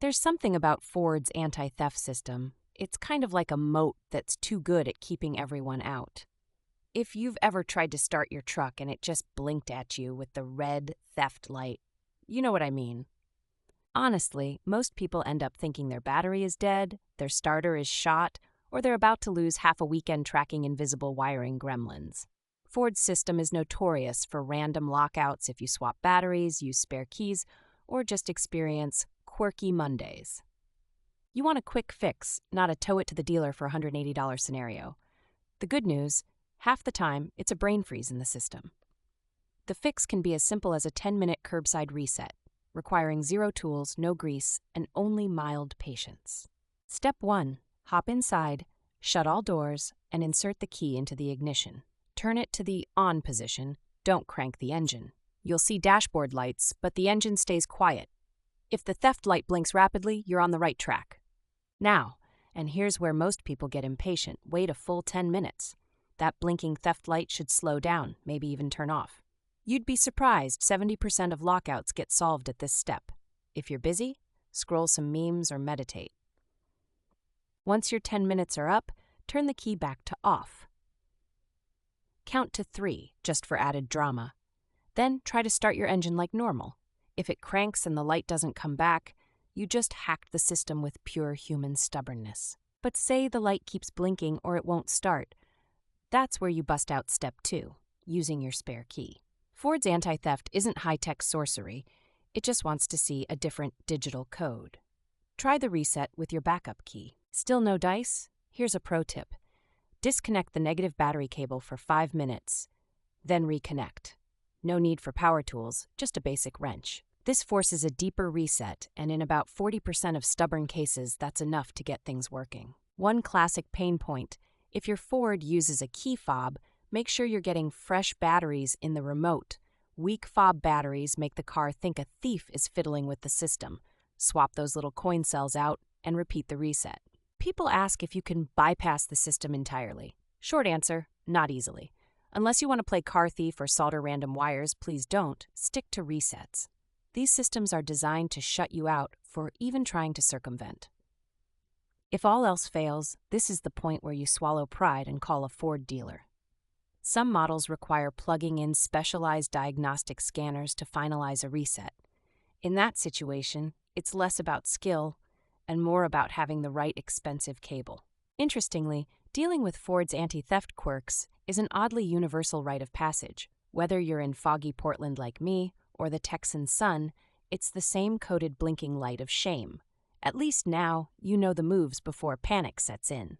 There's something about Ford's anti-theft system. It's kind of like a moat that's too good at keeping everyone out. If you've ever tried to start your truck and it just blinked at you with the red theft light, you know what I mean. Honestly, most people end up thinking their battery is dead, their starter is shot, or they're about to lose half a weekend tracking invisible wiring gremlins. Ford's system is notorious for random lockouts if you swap batteries, use spare keys, or just experience quirky Mondays. You want a quick fix, not a tow it to the dealer for $180 scenario. The good news, half the time, it's a brain freeze in the system. The fix can be as simple as a 10-minute curbside reset, requiring zero tools, no grease, and only mild patience. Step 1. Hop inside, shut all doors, and insert the key into the ignition. Turn it to the on position. Don't crank the engine. You'll see dashboard lights, but the engine stays quiet. If the theft light blinks rapidly, you're on the right track. Now, and here's where most people get impatient, wait a full 10 minutes. That blinking theft light should slow down, maybe even turn off. You'd be surprised 70% of lockouts get solved at this step. If you're busy, scroll some memes or meditate. Once your 10 minutes are up, turn the key back to off. Count to 3, just for added drama. Then try to start your engine like normal. If it cranks and the light doesn't come back, you just hacked the system with pure human stubbornness. But say the light keeps blinking or it won't start. That's where you bust out step 2, using your spare key. Ford's anti-theft isn't high-tech sorcery. It just wants to see a different digital code. Try the reset with your backup key. Still no dice? Here's a pro tip. Disconnect the negative battery cable for 5 minutes, then reconnect. No need for power tools, just a basic wrench. This forces a deeper reset, and in about 40% of stubborn cases, that's enough to get things working. One classic pain point: if your Ford uses a key fob, make sure you're getting fresh batteries in the remote. Weak fob batteries make the car think a thief is fiddling with the system. Swap those little coin cells out and repeat the reset. People ask if you can bypass the system entirely. Short answer, not easily. Unless you want to play car thief or solder random wires, please don't. Stick to resets. These systems are designed to shut you out for even trying to circumvent. If all else fails, this is the point where you swallow pride and call a Ford dealer. Some models require plugging in specialized diagnostic scanners to finalize a reset. In that situation, it's less about skill and more about having the right expensive cable. Interestingly, dealing with Ford's anti-theft quirks is an oddly universal rite of passage. Whether you're in foggy Portland like me or the Texan sun, it's the same coded blinking light of shame. At least now, you know the moves before panic sets in.